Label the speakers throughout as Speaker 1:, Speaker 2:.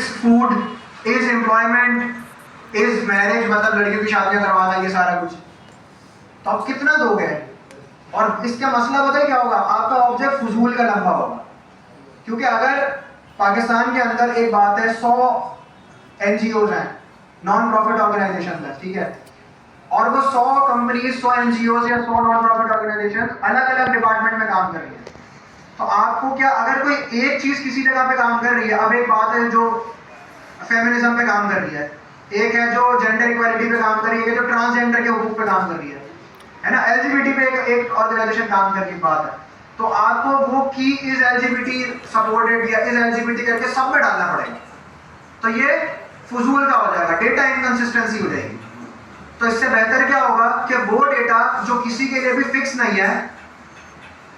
Speaker 1: Is food, is employment, is marriage, मतलब लड़कियों की शादियां करवाना, ये सारा कुछ। तो आप कितना दोगे? और इसका मसला पता है क्या होगा? आपका ऑब्जेक्ट फजूल का लंबा होगा। क्योंकि अगर पाकिस्तान के अंदर एक बात है, 100 NGOs हैं, नॉन प्रॉफिट ऑर्गेनाइजेशन है, ठीक है, और वो 100 कंपनीज, 100 NGOs या 100 नॉन प्रॉफिट ऑर्गेनाइजेशन अलग अलग डिपार्टमेंट में काम कर रही है। तो आपको क्या, अगर कोई एक चीज किसी जगह पे काम कर रही है, अब एक बात है जो फेमिनिज्म पे काम कर रही है, एक है जो जेंडर इक्वालिटी पे काम कर रही है, जो ट्रांसजेंडर के हुकूक पे काम कर रही है ना, LGBT पे एक ऑर्गेनाइजेशन काम कर रही बात है, तो आपको वो की इज LGBT सपोर्टेड या इज LGBT करके सब में डालना पड़ेगा। तो ये फजूल का हो जाएगा, डेटा इनकंसिस्टेंसी हो जाएगी। तो इससे बेहतर क्या होगा कि वो डेटा जो किसी के लिए भी फिक्स नहीं है,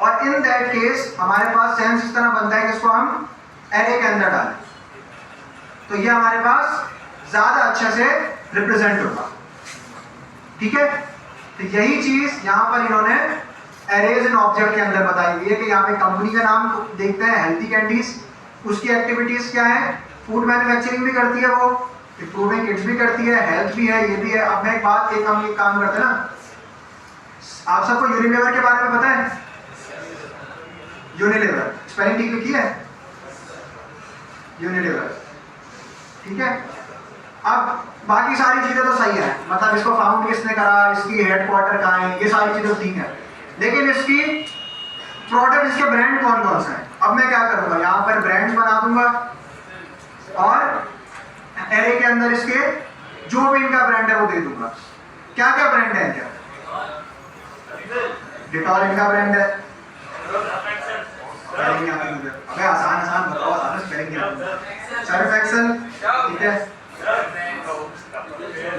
Speaker 1: और इन दैट केस हमारे पास सेंस इस तरह बनता है कि इसको हम एरे के अंदर डालें, तो ये हमारे पास ज्यादा अच्छे से रिप्रेजेंट होगा। ठीक है, तो यही चीज यहां पर इन्होंने एरेज एंड ऑब्जेक्ट के अंदर बताई हुई है कि यहाँ पे कंपनी का नाम देखते हैं, हेल्थी कैंडीज, उसकी एक्टिविटीज क्या है, फूड मैन्युफैक्चरिंग भी करती है वो, इंप्रूविंग किड्स भी करती है, हेल्थ भी है, ये भी है। अब मैं एक हम एक काम करते हैं ना, आप सबको यूनिलीवर के बारे में पता है? यूनिलीवर स्पेलिंग ठीक लिखी है, यूनिलीवर, ठीक है। अब बाकी सारी चीजें तो सही है, मतलब इसको फाउंड किसने करा, इसकी हेडक्वार्टर कहाँ है, ये सारी चीजें ठीक है, लेकिन इसकी प्रोडक्ट, इसके ब्रांड कौन कौन से हैं? अब मैं क्या करूंगा, यहाँ पर ब्रांड्स बना दूंगा और एरे के अंदर इसके जो भी इनका ब्रांड है वो दे दूंगा। क्या क्या ब्रांड है क्या? डिटॉल इनका ब्रांड है, अबे आसान आसान बताओ, आसान स्पेलिंग। सर्फ एक्सेल, ठीक है,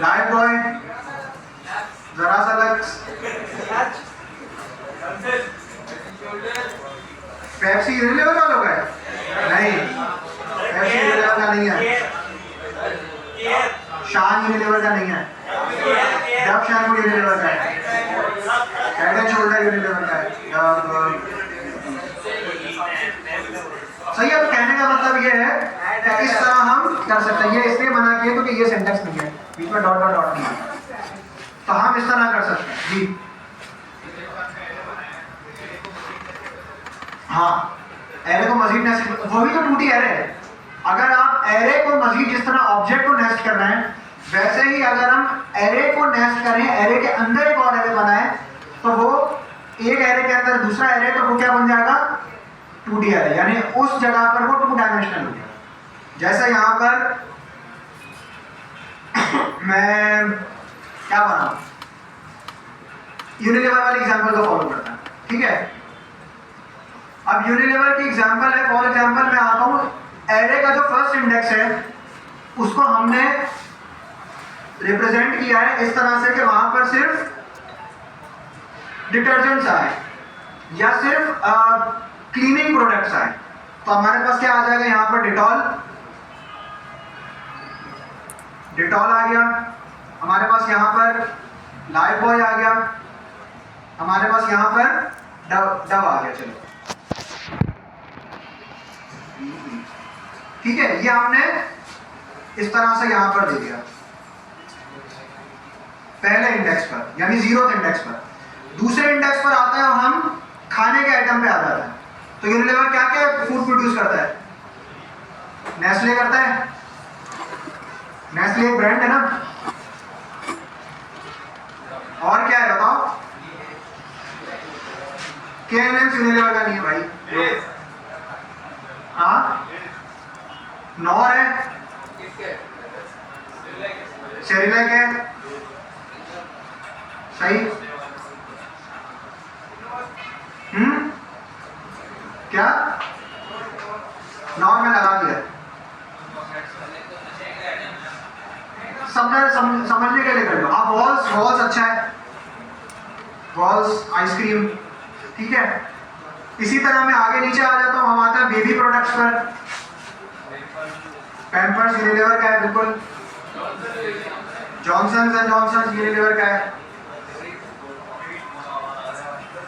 Speaker 1: लाइफ बॉय, जरा सा लक्स, पेप्सी यूनिलीवर वालों का है? नहीं, पेप्सी यूनिलीवर का नहीं है, शान यूनिलीवर का नहीं है, डब शैम्पू यूनिलीवर का है, हेड एंड शोल्डर यूनिलीवर का है। सही है, तो कहने का मतलब ये है कि इस तरह हम कर सकते हैं। ये इसलिए मना किया क्योंकि ये सेंटेंस नहीं है, बीच में डॉट डॉट डॉट नहीं है, तो हम इस तरह कर सकते हैं जी। हाँ, एरे को मजीद नेस्ट, वही तो टूटी एरे है। अगर आप एरे को मजीद जिस तरह ऑब्जेक्ट को नेस्ट कर रहे हैं, वैसे ही अगर हम एरे को नेस्ट करें, एरे के अंदर एक और एरे बनाए, तो वो एक एरे के अंदर दूसरा एरे, तो वो क्या बन जाएगा? 2D एरे, यानी उस जगह पर वो 2 डायमेंशनल हो गया। जैसे यहां पर मैं क्या बनाऊं, यूनिलीवर वाली एग्जांपल को फॉलो करता है, ठीक है। अब यूनिलीवर की एग्जांपल है, फॉर एग्जांपल मैं आता हूं, एरे का जो फर्स्ट इंडेक्स है उसको हमने रिप्रेजेंट किया है इस तरह से कि वहां पर सिर्फ डिटर्जेंट्स आए या सिर्फ क्लीनिंग प्रोडक्ट्स आए, तो हमारे पास क्या आ जाएगा, यहां पर डिटॉल, डिटॉल आ गया, हमारे पास यहां पर लाइफ बॉय आ गया, हमारे पास यहां पर डव आ गया। चलो ठीक है, ये हमने इस तरह से यहां पर दे दिया पहले इंडेक्स पर, यानी 0th इंडेक्स पर। दूसरे इंडेक्स पर आता है और हम खाने के आइटम पे आ जाता है। तो यूनिलीवर क्या क्या फूड प्रोड्यूस करता है? नेस्ले करता है, नेस्ले एक ब्रांड है ना, और क्या है बताओ? KNM यूनिलीवर का नहीं है भाई, हाँ नॉर है, सेरिलैक है, सही, क्या नॉर में लगा दिया, समझने के लिए कर लो। अब वॉल्स, वॉल्स अच्छा है, वॉल्स आइसक्रीम, ठीक है। इसी तरह मैं आगे नीचे आ जाता हूं, हम आते हैं बेबी प्रोडक्ट्स पर। पैम्पर्स यूनिलीवर का है, बिल्कुल। जॉनसन्स एंड जॉनसन्स यूनिलीवर का है,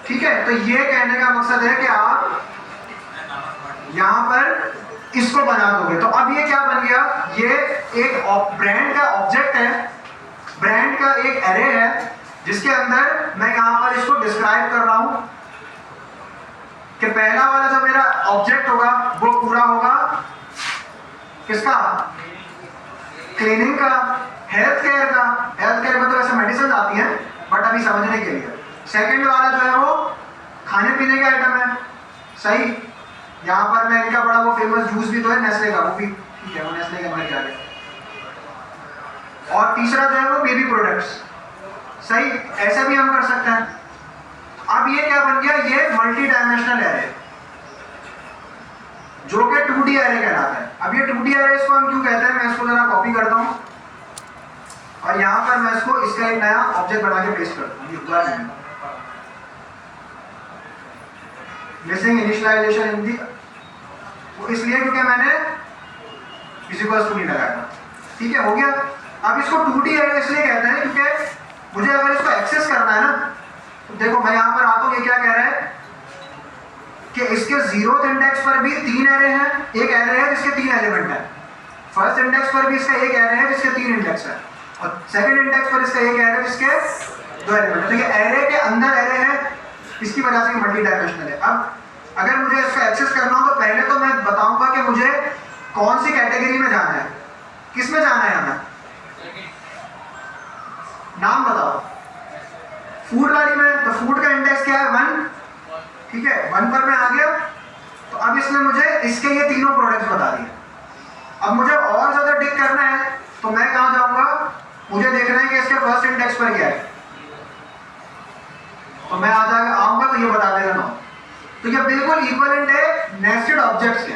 Speaker 1: ठीक है। तो ये कहने का मकसद है कि आप यहां पर इसको बना दोगे, तो अब ये क्या बन गया? ये एक ब्रांड का ऑब्जेक्ट है, ब्रांड का एक एरे है जिसके अंदर मैं यहाँ पर इसको डिस्क्राइब कर रहा हूँ कि पहला वाला जो मेरा ऑब्जेक्ट होगा वो पूरा होगा किसका, क्लीनिंग का, हेल्थ केयर का। हेल्थ केयर में तो ऐसे मेडिसिन आती हैं बट अभी समझने के लिए। सेकंड वाला जो है वो खाने पीने का आइटम है, सही। यहाँ पर मैं इनका बड़ा वो फेमस जूस भी तो है नेस्ले का, वो भी ठीक है, वो नेस्ले के अंदर जा रहे। और तीसरा जो है वो बेबी प्रोडक्ट्स, सही। ऐसे भी हम कर सकते हैं। अब ये क्या बन गया, ये मल्टी डायमेंशनल एरे जो कि 2D एरे कहलाता है। अब ये 2D एरे इसको हम क्यों कहते हैं, मैं इसको जरा कॉपी करता हूं और यहां पर मैं इसको इसका एक नया ऑब्जेक्ट बना के पेस्ट करता हूं। ये मिसिंग इनिशियलाइजेशन इन दी, वो इसलिए क्योंकि मैंने किसी को नहीं लगाया था, ठीक है, हो गया। अब इसको 2D एरे इसलिए कहते हैं क्योंकि मुझे अगर इसको एक्सेस करना है ना, तो देखो मैं यहां पर आता हूं, ये क्या कह रहा है कि इसके 0th इंडेक्स पर भी 3 एरे हैं। एक एरे है जिसके 3 एलिमेंट है, फर्स्ट इंडेक्स पर भी इसका एक एरे है जिसके 3 इंडेक्स है, और सेकंड इंडेक्स पर इसका एक एरे है जिसके 2 एलिमेंट है। तो ये एरे के अंदर एरे है, इसकी वजह से मल्टी डायमेंशनल है। अब अगर मुझे इसका एक्सेस करना हो तो पहले तो मैं बताऊंगा कि मुझे कौन सी कैटेगरी में जाना है, किस में जाना है हमें, नाम बताओ। फूड वाली में, तो फूड का इंडेक्स क्या है, 1, ठीक है, 1 पर मैं आ गया। तो अब इसमें मुझे इसके ये तीनों प्रोडक्ट्स बता दिए। अब मुझे और ज्यादा डिक करना है तो मैं कहां जाऊंगा, मुझे देखना है कि इसके फर्स्ट इंडेक्स पर क्या है, तो मैं आऊंगा तो ये बता देगा 9। तो ये बिल्कुल इक्विवेलेंट है नेस्टेड ऑब्जेक्ट्स के,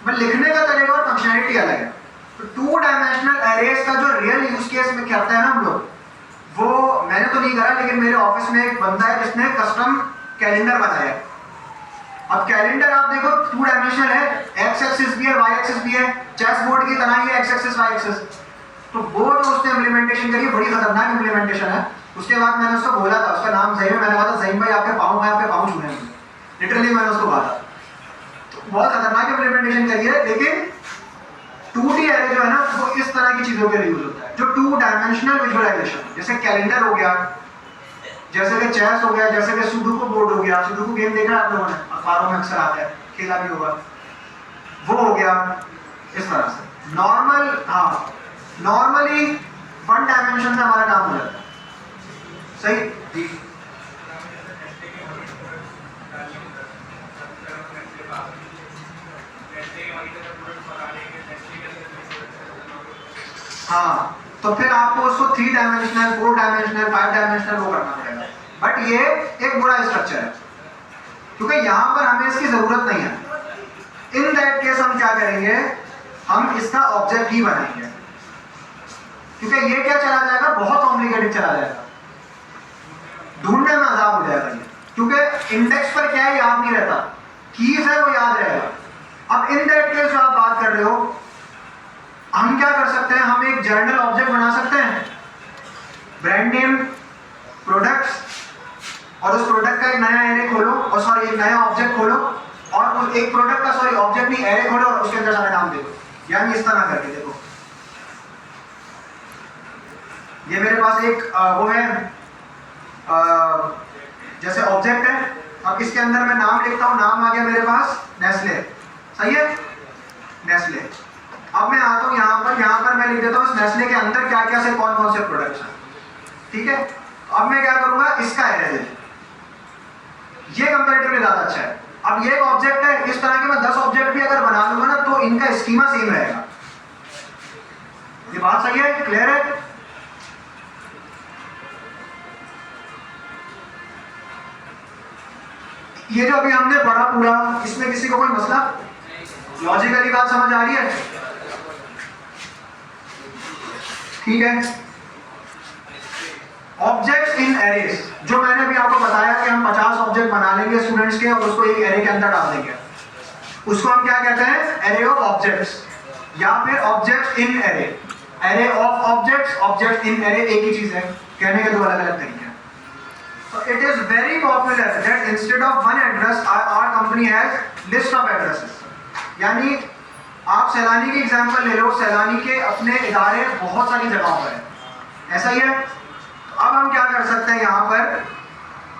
Speaker 1: बट लिखने का तरीका और फंक्शनैलिटी अलग है। तो 2 डायमेंशनल एरेज का जो रियल यूज केस में करते हैं ना हम लोग, वो मैंने तो नहीं करा, लेकिन मेरे ऑफिस में एक बंदा है जिसने कस्टम कैलेंडर बनाया। अब कैलेंडर आप देखो 2 डायमेंशनल है, एक्स एक्सिस भी है, वाई एक्सिस भी है, चेस बोर्ड की तरह ही है, एक्स एक्सिस वाई एक्सिस। तो वो जो उसने इम्प्लीमेंटेशन करी बड़ी खतरनाक इम्प्लीमेंटेशन है। उसके बाद मैंने उसको बोला था, उसका नाम जहीम है, मैंने कहा था जहीम भाई आपके पाँव छूने हैं, लिटरली मैंने उसको कहा था। तो बहुत खतरनाक इम्प्लीमेंटेशन करी है, लेकिन 2D एरे जो है ना वो इस तरह की चीजों के लिए यूज होता है, जो 2 डायमेंशनल विजुअलाइजेशन, जैसे कैलेंडर हो गया, जैसे कि चेस हो गया, जैसे कि सुडोकू बोर्ड हो गया। सुडोकू गेम देखा है आप लोगों ने, अखबारों में अक्सर आता है, खेला भी होगा, वो हो गया इस तरह से। नॉर्मल, हाँ, नॉर्मली 1 डायमेंशन से हमारा काम हो जाता है, सही जी। हाँ, तो फिर आपको उसको 3 डायमेंशनल, 4 डायमेंशनल, 5 डायमेंशनल वो करना पड़ेगा। बट ये एक बुरा स्ट्रक्चर है क्योंकि यहाँ पर हमें इसकी जरूरत नहीं है। इन दैट केस हम क्या करेंगे, हम इसका ऑब्जेक्ट ही बनाएंगे, क्योंकि ये क्या चला जाएगा, बहुत कॉम्प्लिकेटेड चला जाएगा, ढूंढने में आजाद हो जाएगा ये, क्योंकि इंडेक्स पर क्या है याद नहीं रहता, कीज है वो याद रहेगा। अब इन दैट केस जो आप बात कर रहे हो, हम क्या कर सकते हैं, हम एक जर्नल ऑब्जेक्ट बना सकते हैं, ब्रांड नेम, प्रोडक्ट्स, और उस प्रोडक्ट का एक नया एरे खोलो, और सॉरी एक नया ऑब्जेक्ट खोलो, और उस एक प्रोडक्ट का सॉरी ऑब्जेक्ट नहीं एरे खोलो और उसके अंदर सारे नाम दे दो। यानी इस तरह करके देखो, ये मेरे पास एक वो है जैसे ऑब्जेक्ट है। अब इसके अंदर मैं नाम लिखता हूं, नाम आ गया मेरे पास नेस्ले, सही है, नेस्ले। अब मैं आता हूं यहाँ पर मैं लिख देता हूं इस नेस्ले के अंदर क्या क्या से कौन कौन से प्रोडक्ट्स हैं, ठीक है। अब मैं क्या करूंगा, इसका एरे दे, ये कंपैरेटिवली ज्यादा अच्छा है। अब ये एक ऑब्जेक्ट है, इस तरह के मैं 10 ऑब्जेक्ट भी अगर बना लूंगा ना तो इनका स्कीमा सेम रहेगा। ये बात सही है, क्लियर है। ये जो अभी हमने पढ़ा पूरा, इसमें किसी को कोई मसला, लॉजिकली बात समझ आ रही है, ठीक है। ऑब्जेक्ट्स इन एरेज, जो मैंने अभी आपको बताया कि हम 50 ऑब्जेक्ट बना लेंगे स्टूडेंट्स के और उसको एक एरे के अंदर डाल देंगे, उसको हम क्या कहते हैं, एरे ऑफ ऑब्जेक्ट्स, या फिर objects in array, array of objects, object in array, एक ही चीज है, कहने के 2 अलग अलग तरीके हैं। So it is very popular that instead of one address, our company has list of addresses. यानी आप सैलानी के एग्जाम्पल ले लो, सैलानी के अपने इदारे बहुत सारी जगहों पर है, ऐसा ही है। तो अब हम क्या कर सकते हैं यहाँ पर